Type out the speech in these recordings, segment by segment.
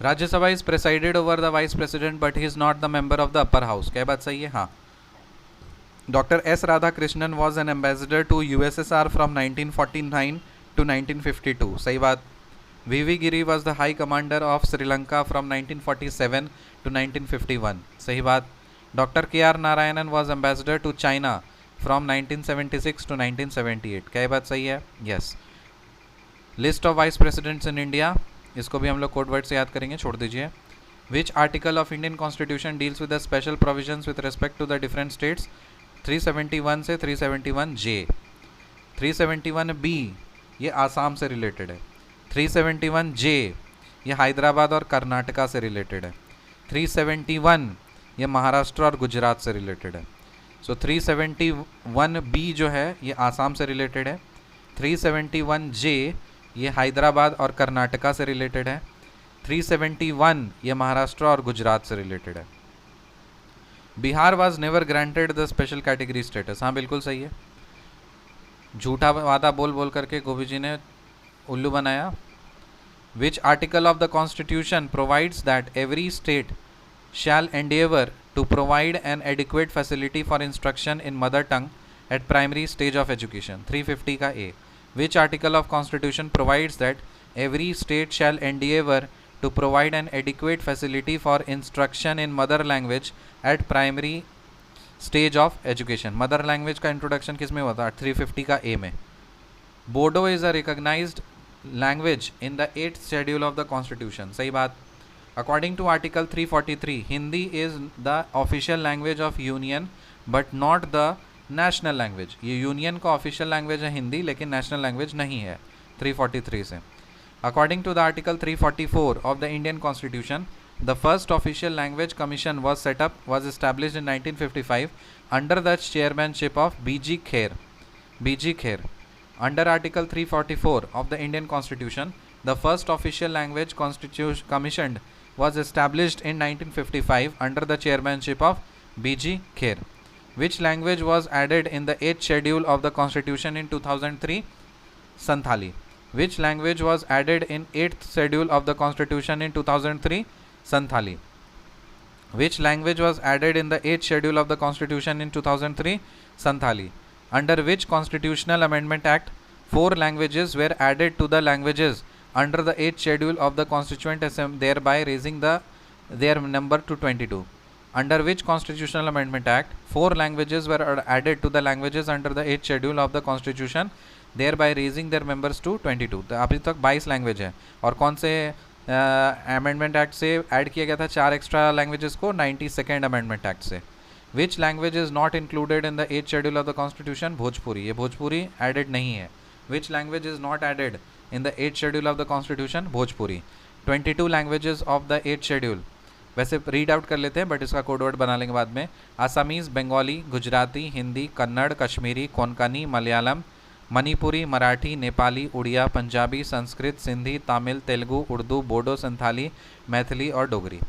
Rajya Sabha is presided over the vice president but he is not the member of the upper house. क्या बात सही है? हाँ। Doctor S Radhakrishnan was an ambassador to USSR from 1949 to 1952। सही बात। वीवी गिरी was the high commander of Sri Lanka from 1947 to 1951। सही बात। Doctor के are Narayanan was ambassador to China from 1976 to 1978। क्या बात सही है? Yes. List of vice presidents in India, इसको भी हम लोग कोड वर्ड से याद करेंगे, छोड़ दीजिए। Which article of Indian constitution deals with the special provisions with respect to the different states? 371 से 371 जे। 371 बी ये आसाम से रिलेटेड है। 371 जे ये हैदराबाद और कर्नाटका से रिलेटेड है। 371 ये महाराष्ट्र और गुजरात से रिलेटेड है। सो 371 बी जो है ये आसाम से रिलेटेड है। 371 जे ये हैदराबाद और कर्नाटका से रिलेटेड है। 371 ये महाराष्ट्र और गुजरात से रिलेटेड है। Bihar was never granted the special category status. हाँ बिल्कुल सही है। झूठा वादा बोल बोल करके गोभी जी ने उल्लू बनाया। विच article of the constitution provides that every state shall endeavor to provide an adequate facility for instruction in mother tongue at primary stage of education? 350 का A. Which article of constitution provides that every state shall endeavor to provide an adequate facility for instruction in mother language at primary stage of education? mother language का introduction किस में हुआ था? 350 का A में। Bodo is a recognized language in the 8th schedule of the constitution। सही बात। According to Article 343, Hindi is the official language of Union but not the national language। ये यूनियन का ऑफिशियल लैंग्वेज है हिंदी, लेकिन national language नहीं है 343 से। According to the Article 344 of the Indian Constitution, the first official language commission was established in 1955 under the chairmanship of B.G. Kher। B.G. Kher। Under Article 344 of the Indian Constitution, the first official language commissioned was established in 1955 under the chairmanship of B.G. Kher। Which language was added in the 8th schedule of the Constitution in 2003? Santhali। Which language was added in 8th schedule of the Constitution in 2003? Santhali। Which language was added in the 8th schedule of the Constitution in 2003? Santhali। Under which Constitutional Amendment Act 4 languages were added to the languages under the 8th schedule of the Constituent Assembly, thereby raising their number to 22? Under which Constitutional Amendment Act 4 languages were added to the languages under the 8th schedule of the Constitution, thereby raising their members to 22? तो अभी तक 22 language है। और कौन से amendment act से add किया गया था 4 एक्स्ट्रा लैंग्वेजेस को? 92nd अमेंडमेंट एक्ट से। Which language is not included in the 8th schedule of the Constitution? Bhojpuri. ये भोजपुरी एडेड नहीं है। Which language is not added in the 8th schedule of the constitution? Bhojpuri. 22 languages of the 8th schedule, वैसे read out कर लेते हैं but इसका code word बना लेंगे बाद में। आसामीज़, बंगाली, गुजराती, हिंदी, कन्नड़, कश्मीरी, कोंकणी, मलयालम, मणिपुरी, मराठी, नेपाली, उड़िया, पंजाबी, संस्कृत, सिंधी, तमिल, तेलुगु, उर्दू, बोडो, संथाली, मैथिली और Dogri.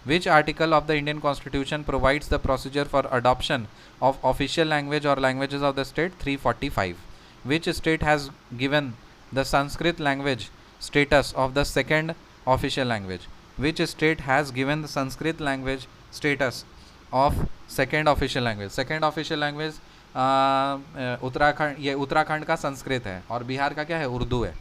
Which article of the Indian Constitution provides the procedure for adoption of official language or languages of the state? 345। Which state has given the Sanskrit language status of the second official language? Which state has given the Sanskrit language status of second official language? Second official language Uttarakhand, ये उत्तराखंड का संस्कृत है और बिहार का क्या है? उर्दू है।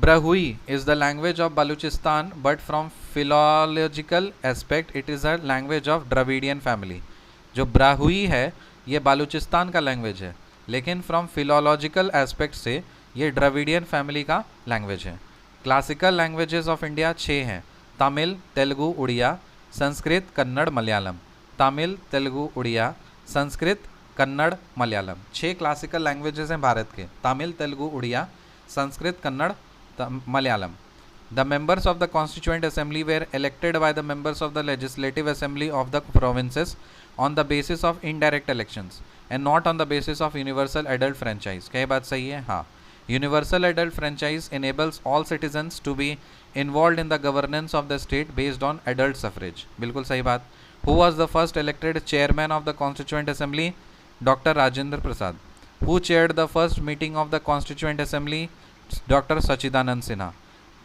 Brahui is the language of Baluchistan but from philological aspect it is a language of Dravidian family। जो ब्राहुई है ये बालूचिस्तान का लैंग्वेज है, लेकिन फ्रॉम फिलोलॉजिकल एस्पेक्ट से ये द्रविडियन फैमिली का लैंग्वेज है। क्लासिकल लैंग्वेजेस ऑफ इंडिया 6 हैं: तमिल, तेलुगु, उड़िया, संस्कृत, कन्नड़, मलयालम। तमिल, तेलुगु, उड़िया, संस्कृत, कन्नड़, मलयालम। 6 क्लासिकल लैंग्वेजेस हैं भारत के: Tamil, Telugu, Odia, Sanskrit, Kannada, Malayalam. The members of the Constituent Assembly were elected by the members of the Legislative Assembly of the provinces on the basis of indirect elections and not on the basis of universal adult franchise। क्या ये बात सही है? हाँ। Universal adult franchise enables all citizens to be involved in the governance of the state based on adult suffrage। बिल्कुल सही बात। Who was the first elected chairman of the Constituent Assembly? Dr. Rajendra Prasad। Who chaired the first meeting of the Constituent Assembly? Dr. Sachidanand Sinha।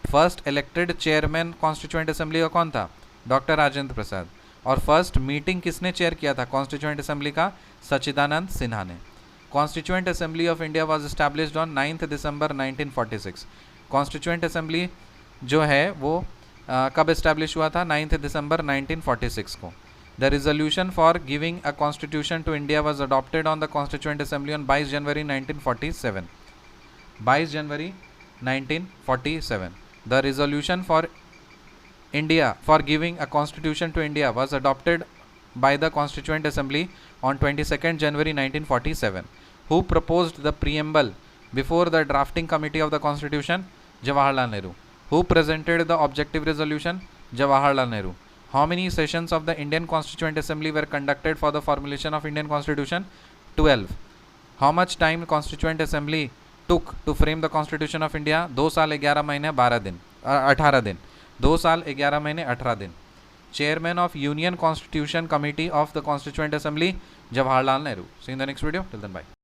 First elected chairman constituent assembly का कौन था? Doctor Rajendra Prasad. और first meeting किसने chair किया था constituent assembly का? सच्चिदानंद सिन्हा ने। Constituent assembly of India was established on 9 दिसंबर 1946। कॉन्स्टिट्यूएंट असेंबली जो है वो कब एस्टैब्लिश हुआ था? 9 दिसंबर 1946 को। The resolution for giving a constitution to India was adopted on the constituent assembly on 22 January 1947। 22 January 1947। The resolution for India for giving a constitution to India was adopted by the Constituent Assembly on 22nd January 1947. Who proposed the preamble before the drafting committee of the Constitution? Jawaharlal Nehru. Who presented the objective resolution? Jawaharlal Nehru. How many sessions of the Indian Constituent Assembly were conducted for the formulation of Indian Constitution? 12. How much time Constituent Assembly took to frame the Constitution of India? 2 साल 11 महीने 12 दिन 18 दिन 2 साल 11 महीने 18 दिन। Chairman of union constitution committee of the constituent assembly? Jawaharlal Nehru. See in the next video, till then bye.